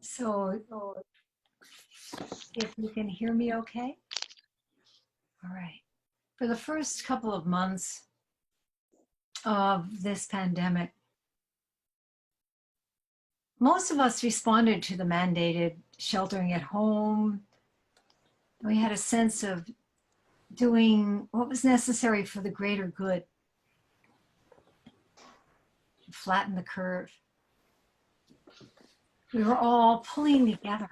So if you can hear me okay? All right. For the first couple of months of this pandemic, most of us responded to the mandated sheltering at home. We had a sense of doing what was necessary for the greater good, to flatten the curve. We were all pulling together.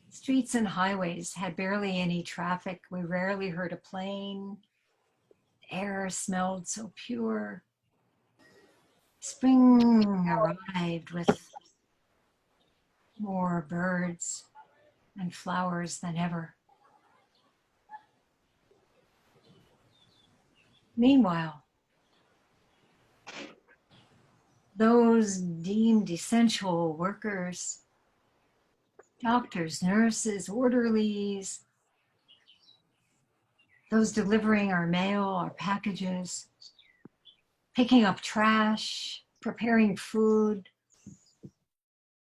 Streets and highways had barely any traffic. We rarely heard a plane. The air smelled so pure. Spring arrived with more birds and flowers than ever. Meanwhile, those deemed essential workers, doctors, nurses, orderlies, those delivering our mail, our packages, picking up trash, preparing food,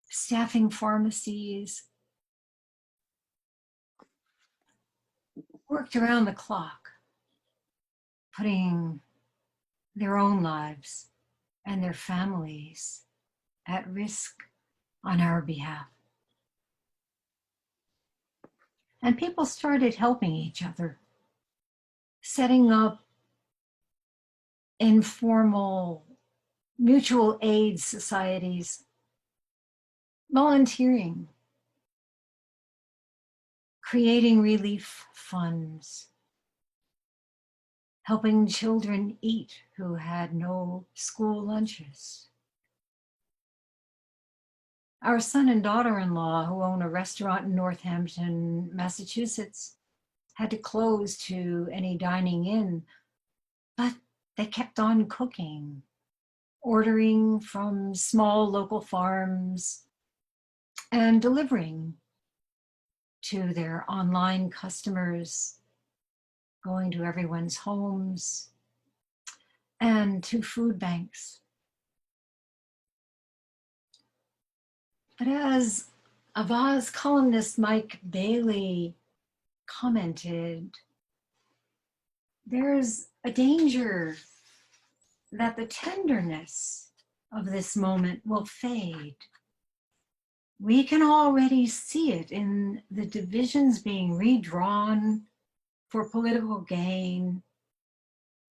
staffing pharmacies, worked around the clock, putting their own lives and their families at risk on our behalf. And people started helping each other, setting up informal mutual aid societies, volunteering, creating relief funds, helping children eat who had no school lunches. Our son and daughter-in-law, who own a restaurant in Northampton, Massachusetts, had to close to any dining in, but they kept on cooking, ordering from small local farms, and delivering to their online customers, going to everyone's homes, and to food banks. But as Avaz columnist Mike Bailey commented, there's a danger that the tenderness of this moment will fade. We can already see it in the divisions being redrawn for political gain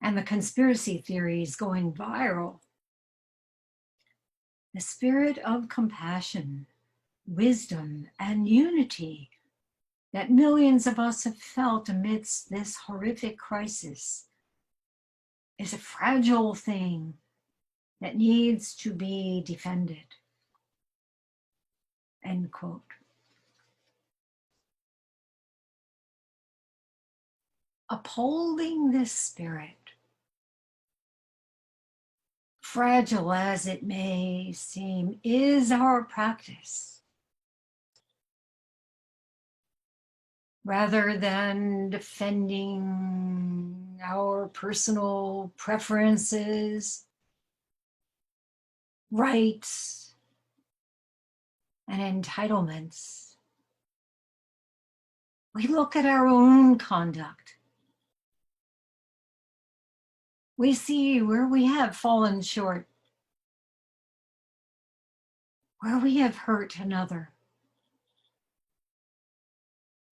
and the conspiracy theories going viral. The spirit of compassion, wisdom, and unity that millions of us have felt amidst this horrific crisis is a fragile thing that needs to be defended. End quote. Upholding this spirit, fragile as it may seem, is our practice. Rather than defending our personal preferences, rights, and entitlements, we look at our own conduct. We see where we have fallen short, where we have hurt another,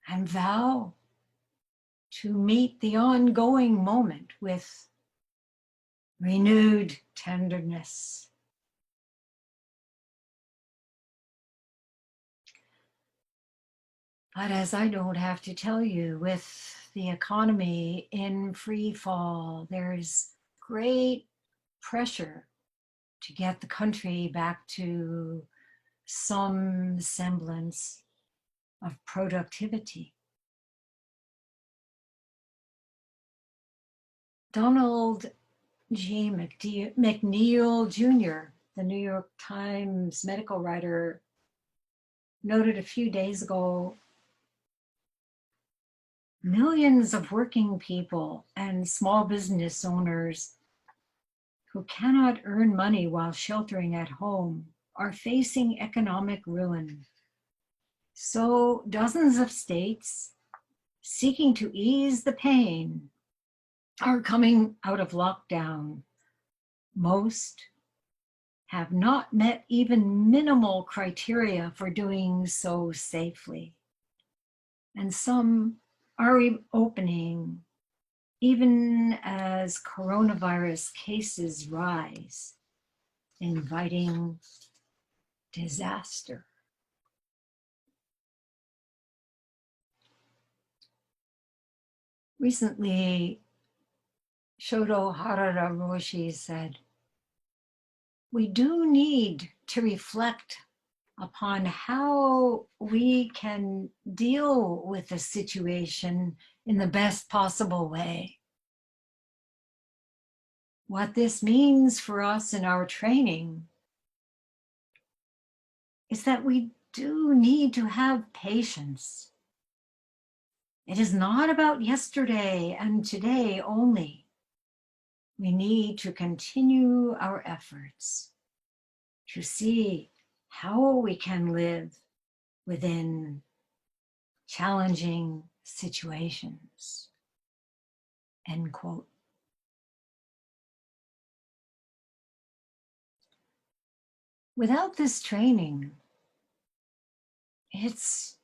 and vow to meet the ongoing moment with renewed tenderness. But as I don't have to tell you, with the economy in free fall, there's great pressure to get the country back to some semblance of productivity. Donald G. McNeil Jr., the New York Times medical writer, noted a few days ago, millions of working people and small business owners who cannot earn money while sheltering at home are facing economic ruin. So dozens of states seeking to ease the pain are coming out of lockdown. Most have not met even minimal criteria for doing so safely. And some are opening even as coronavirus cases rise, inviting disaster. Recently, Shodo Harada Roshi said, we do need to reflect upon how we can deal with the situation in the best possible way. What this means for us in our training is that we do need to have patience. It is not about yesterday and today only. We need to continue our efforts to see how we can live within challenging situations. End quote. Without this training, it's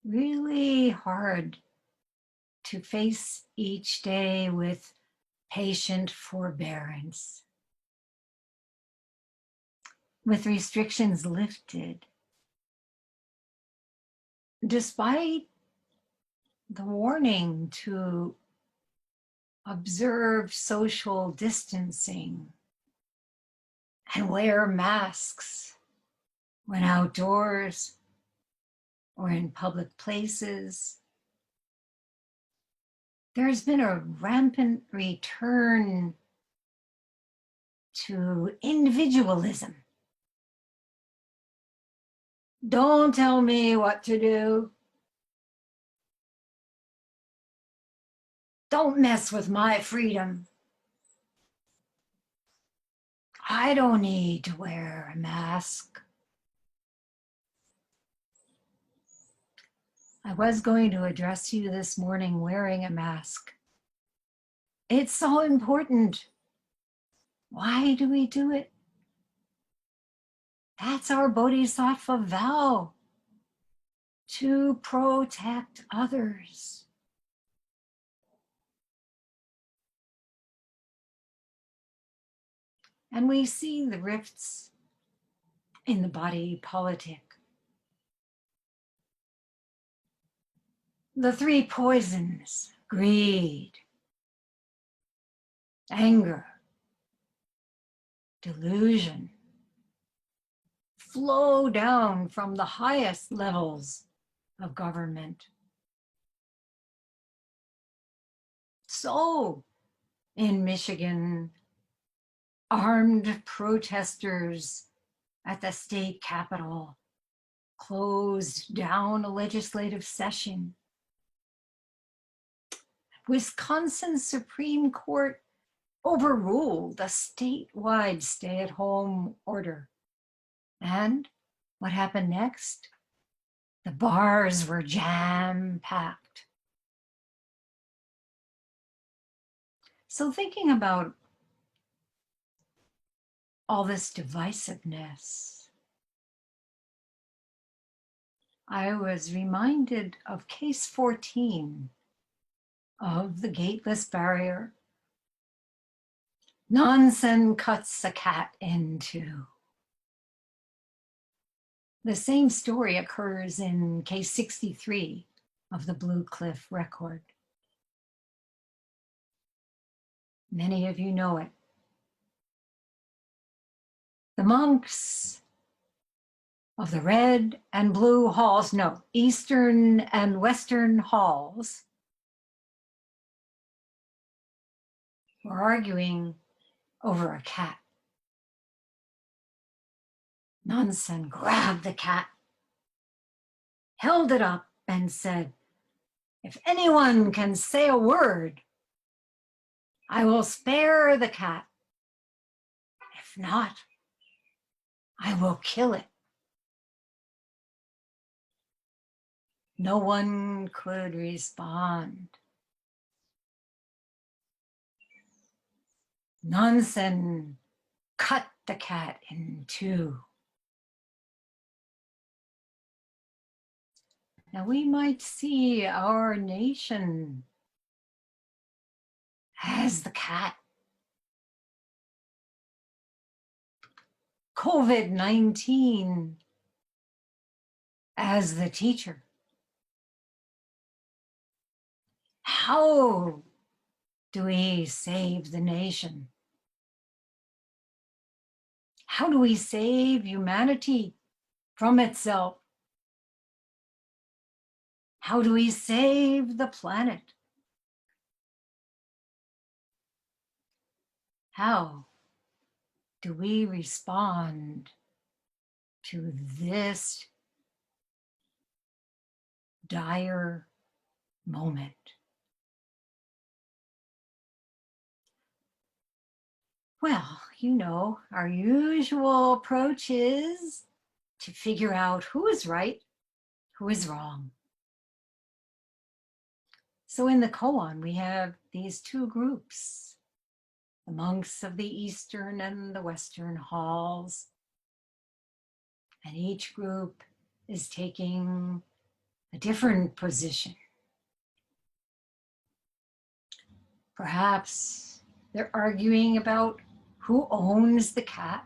really hard to face each day with patient forbearance. With restrictions lifted, despite the warning to observe social distancing and wear masks when outdoors or in public places, there's been a rampant return to individualism. Don't tell me what to do. Don't mess with my freedom. I don't need to wear a mask. I was going to address you this morning wearing a mask. It's so important. Why do we do it? That's our bodhisattva vow, to protect others. And we see the rifts in the body politic. The three poisons: greed, anger, delusion, flow down from the highest levels of government. So, in Michigan, armed protesters at the state capitol closed down a legislative session. Wisconsin Supreme Court overruled a statewide stay-at-home order. And what happened next? The bars were jam-packed. So thinking about all this divisiveness, I was reminded of case 14 of the gateless barrier. Nansen cuts a cat in two. The same story occurs in case 63 of the Blue Cliff record. Many of you know it. The monks of the red and blue halls, no, eastern and western halls, were arguing over a cat. Nansen grabbed the cat, held it up, and said, "If anyone can say a word, I will spare the cat." If not, I will kill it. No one could respond. Nansen cut the cat in two. Now we might see our nation as the cat. COVID-19 as the teacher. How do we save the nation? How do we save humanity from itself? How do we save the planet? How do we respond to this dire moment? Well, our usual approach is to figure out who is right, who is wrong. So in the koan, we have these two groups, the monks of the Eastern and the Western halls. And each group is taking a different position. Perhaps they're arguing about who owns the cat.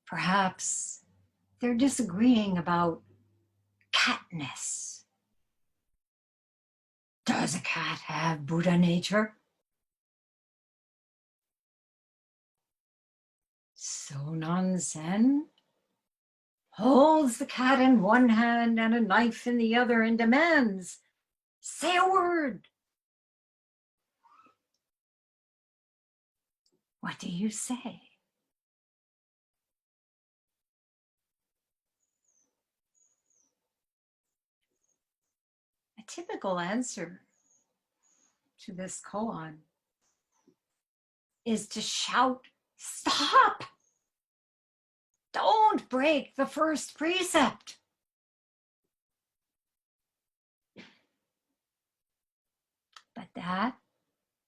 Perhaps they're disagreeing about catness. Does a cat have Buddha nature? So Nansen holds the cat in one hand and a knife in the other and demands, "Say a word." What do you say? A typical answer to this koan is to shout, "Stop! Don't break the first precept." But that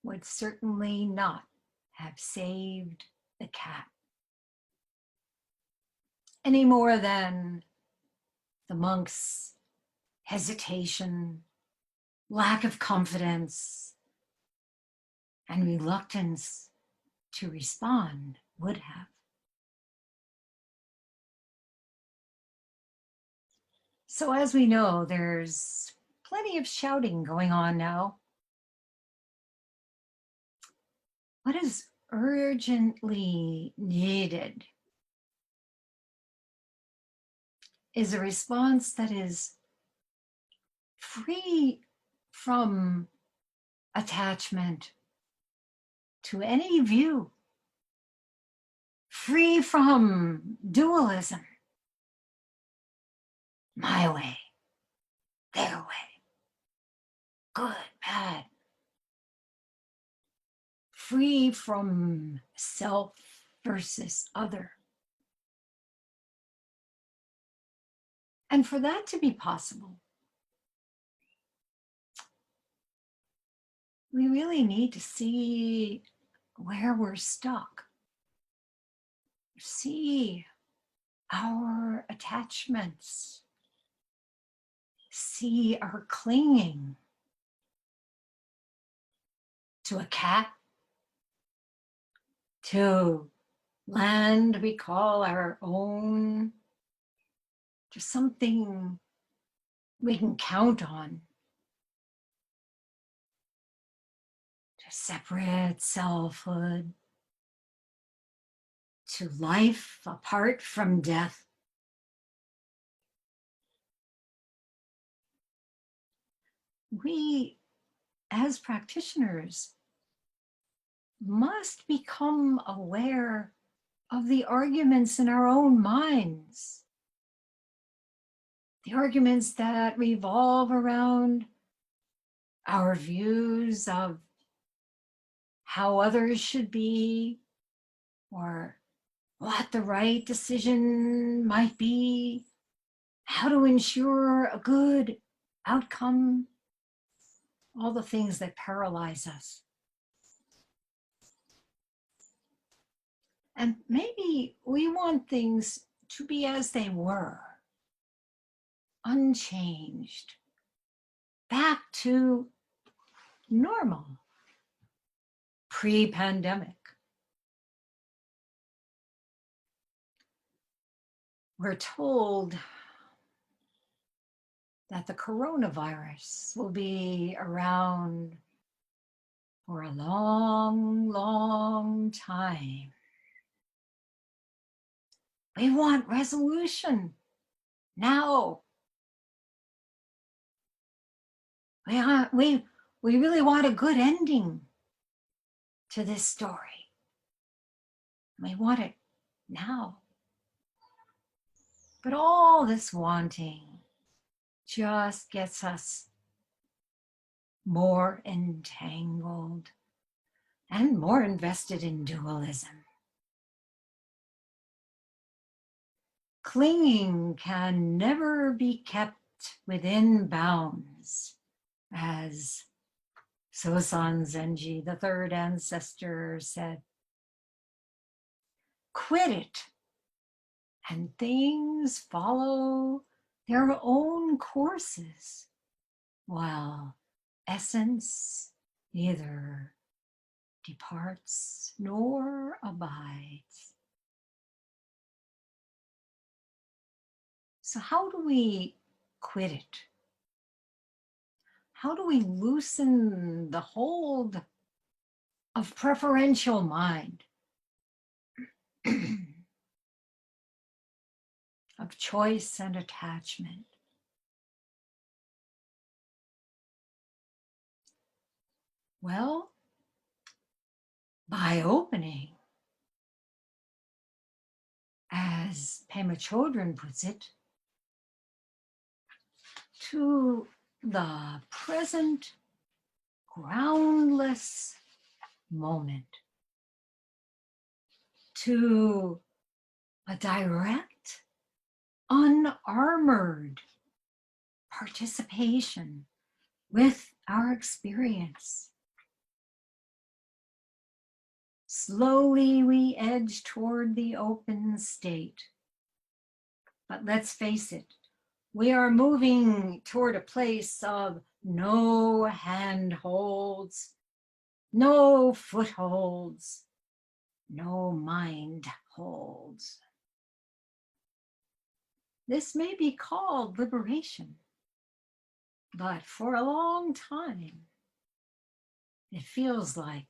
would certainly not have saved the cat, any more than the monk's hesitation, lack of confidence, and reluctance to respond would have. So as we know, there's plenty of shouting going on now. What is urgently needed is a response that is free from attachment to any view, free from dualism. My way, their way, good, bad. Free from self versus other. And for that to be possible, we really need to see where we're stuck. See our attachments. See our clinging to a cat, to land we call our own, to something we can count on, to separate selfhood, to life apart from death. We, as practitioners, must become aware of the arguments in our own minds, the arguments that revolve around our views of how others should be, or what the right decision might be, how to ensure a good outcome, all the things that paralyze us. And maybe we want things to be as they were, unchanged, back to normal, pre-pandemic. We're told that the coronavirus will be around for a long, long time. We want resolution now. We really want a good ending to this story. We want it now. But all this wanting just gets us more entangled and more invested in dualism. Clinging can never be kept within bounds, as Sosan Zenji, the third ancestor, said. Quit it, and things follow their own courses, while essence neither departs nor abides. So how do we quit it? How do we loosen the hold of preferential mind, of choice and attachment? Well, by opening, as Pema Chodron puts it, to the present groundless moment, to a direct, unarmored participation with our experience. Slowly we edge toward the open state. But let's face it, we are moving toward a place of no handholds, no footholds, no mind holds. This may be called liberation, but for a long time, it feels like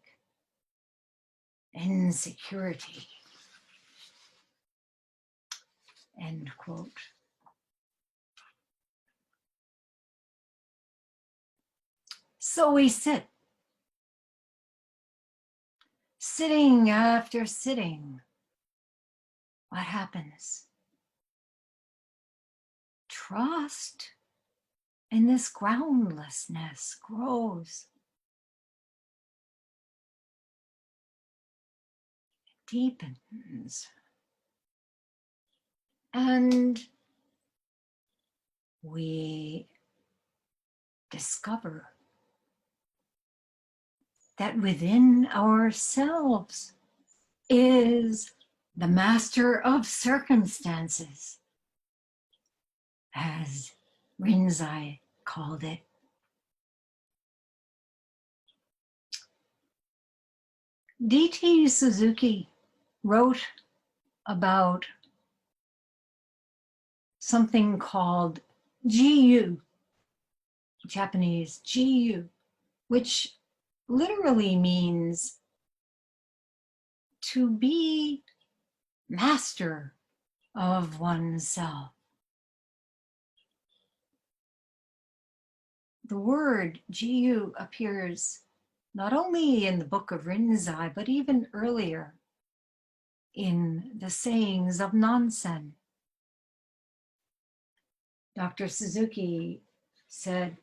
insecurity. End quote. So we sit, sitting after sitting. What happens? Trust in this groundlessness grows, deepens, and we discover that within ourselves is the master of circumstances, as Rinzai called it. D.T. Suzuki wrote about something called GU, Japanese GU, which literally means to be master of oneself. The word GU appears not only in the book of Rinzai, but even earlier in the sayings of Nansen. Dr. Suzuki said,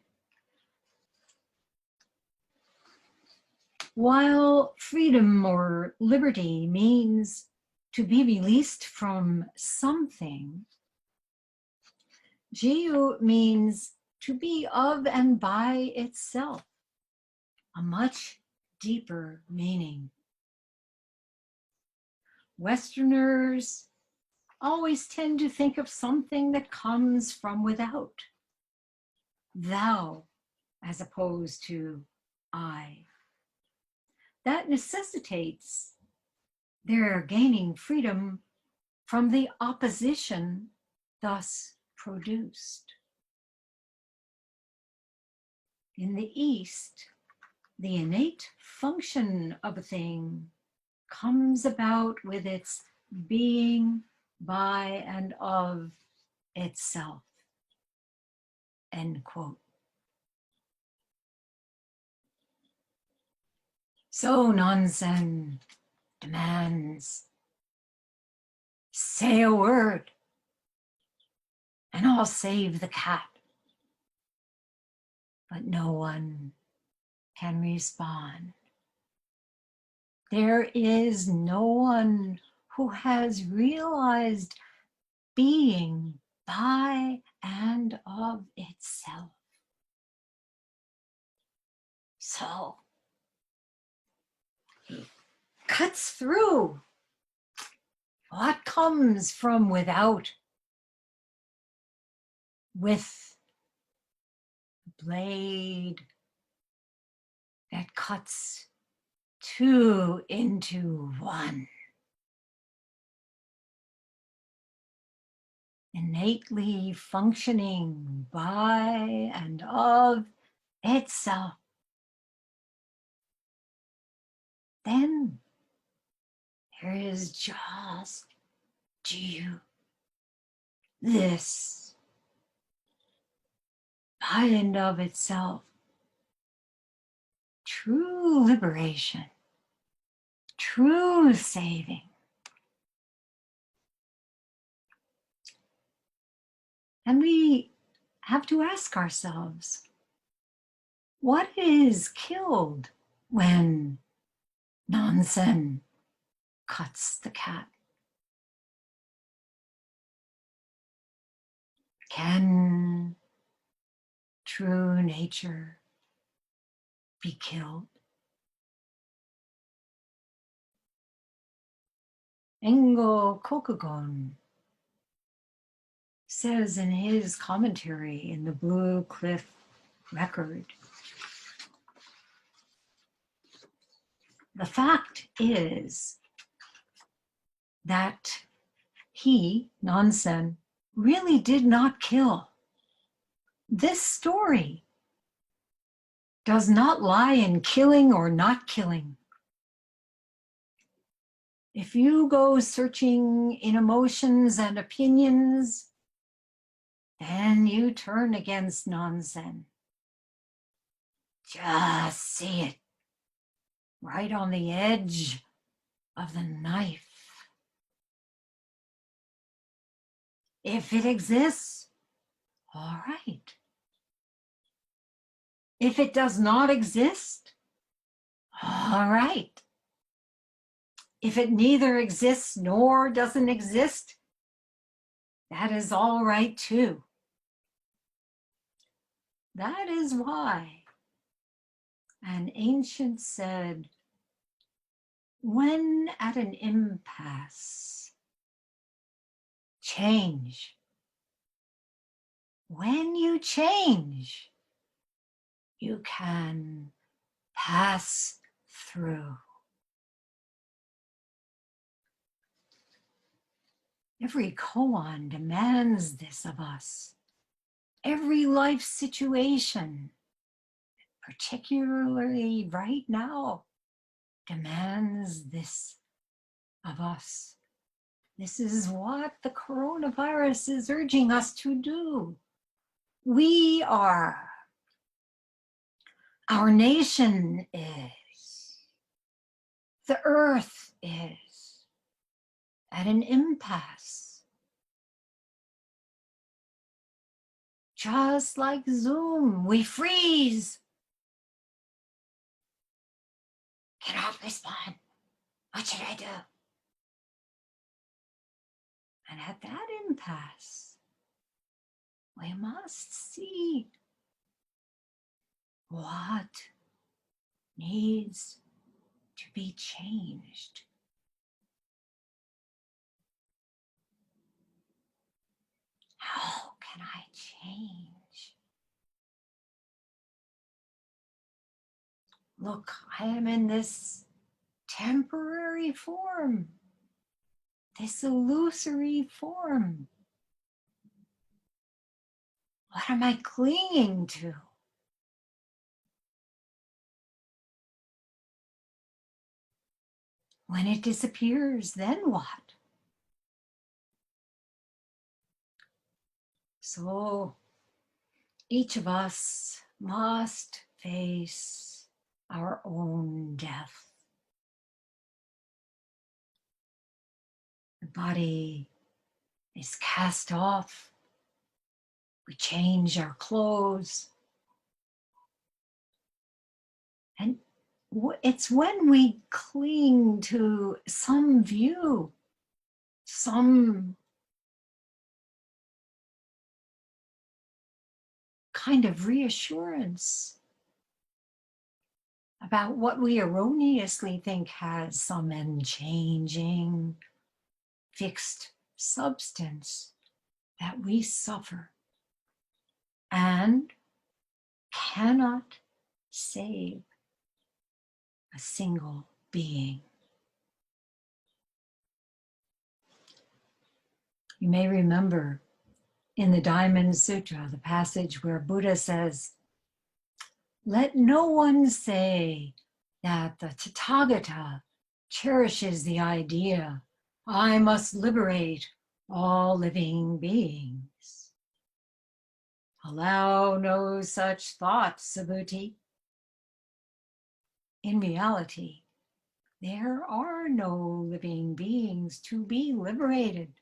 While freedom or liberty means to be released from something, Jiyu means to be of and by itself, a much deeper meaning. Westerners always tend to think of something that comes from without, thou, as opposed to I. That necessitates their gaining freedom from the opposition thus produced. In the East, the innate function of a thing comes about with its being by and of itself. End quote. So Nansen demands, say a word and I'll save the cat. But no one can respond. There is no one who has realized being by and of itself. So he cuts through what comes from without with a blade that cuts two into one. Innately functioning by and of itself. Then there is just you, this, by and of itself. True liberation, true saving. And we have to ask ourselves, what is killed when Nansen cuts the cat? Can true nature be killed? Engo Kokugon says in his commentary in the Blue Cliff Record, the fact is that he, Nansen, really did not kill. This story does not lie in killing or not killing. If you go searching in emotions and opinions, then you turn against Nansen. Just see it right on the edge of the knife. If it exists, all right. If it does not exist, all right. If it neither exists nor doesn't exist, that is all right too. That is why an ancient said, when at an impasse, change. When you change, you can pass through. Every koan demands this of us. Every life situation, particularly right now, demands this of us. This is what the coronavirus is urging us to do. We are. Our nation is. The earth is at an impasse. Just like Zoom, we freeze. cannot respond. What should I do? And at that impasse, we must see what needs to be changed. How can I change? Look, I am in this temporary form, this illusory form. What am I clinging to? When it disappears, then what? So each of us must face our own death. The body is cast off. We change our clothes. And it's when we cling to some view, some kind of reassurance about what we erroneously think has some unchanging, fixed substance, that we suffer and cannot save a single being. You may remember in the Diamond Sutra, the passage where Buddha says, "Let no one say that the Tathagata cherishes the idea, I must liberate all living beings. Allow no such thought, Subhuti. In reality, there are no living beings to be liberated.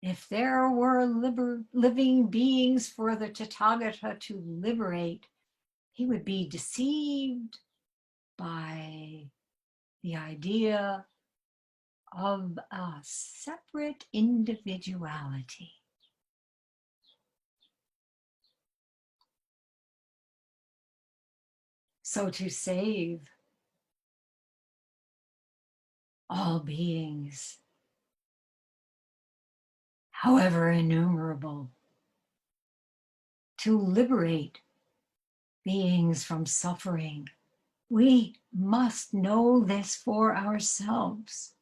If there were living beings for the Tathagata to liberate, he would be deceived by the idea of a separate individuality." So to save all beings, however innumerable, to liberate beings from suffering, we must know this for ourselves.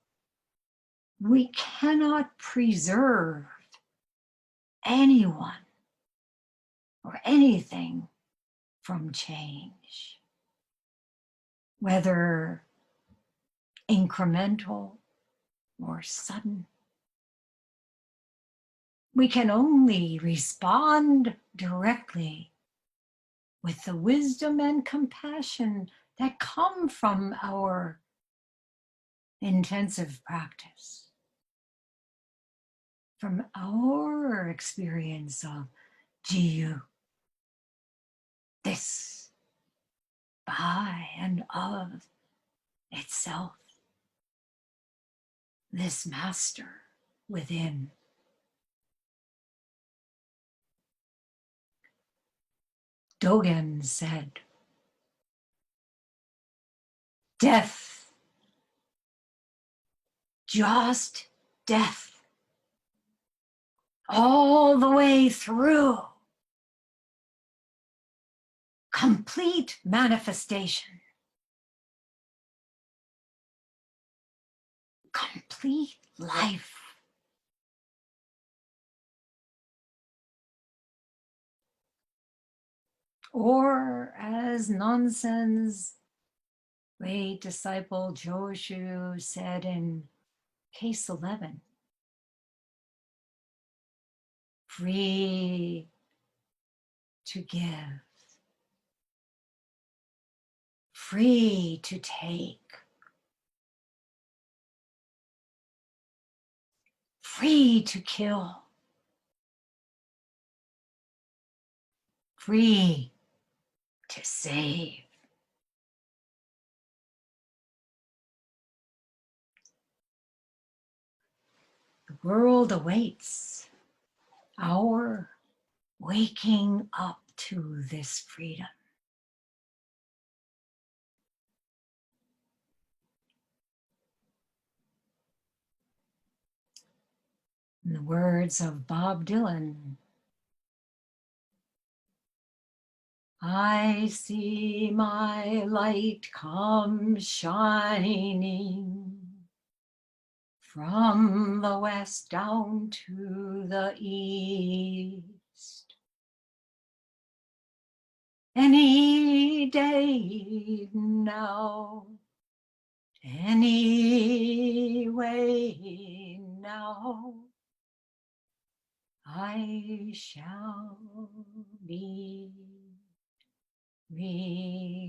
We cannot preserve anyone or anything from change, whether incremental or sudden. We can only respond directly with the wisdom and compassion that come from our intensive practice, from our experience of Jiyu, this by and of itself, this master within. Dogen said, "Death, just death, all the way through. Complete manifestation. Complete life." Or as Nansen's great disciple Joshu said in case 11, free to give, free to take, free to kill, free to save. world awaits our waking up to this freedom. In the words of Bob Dylan, I see my light come shining from the west down to the east. Any day now, any way now, I shall be released.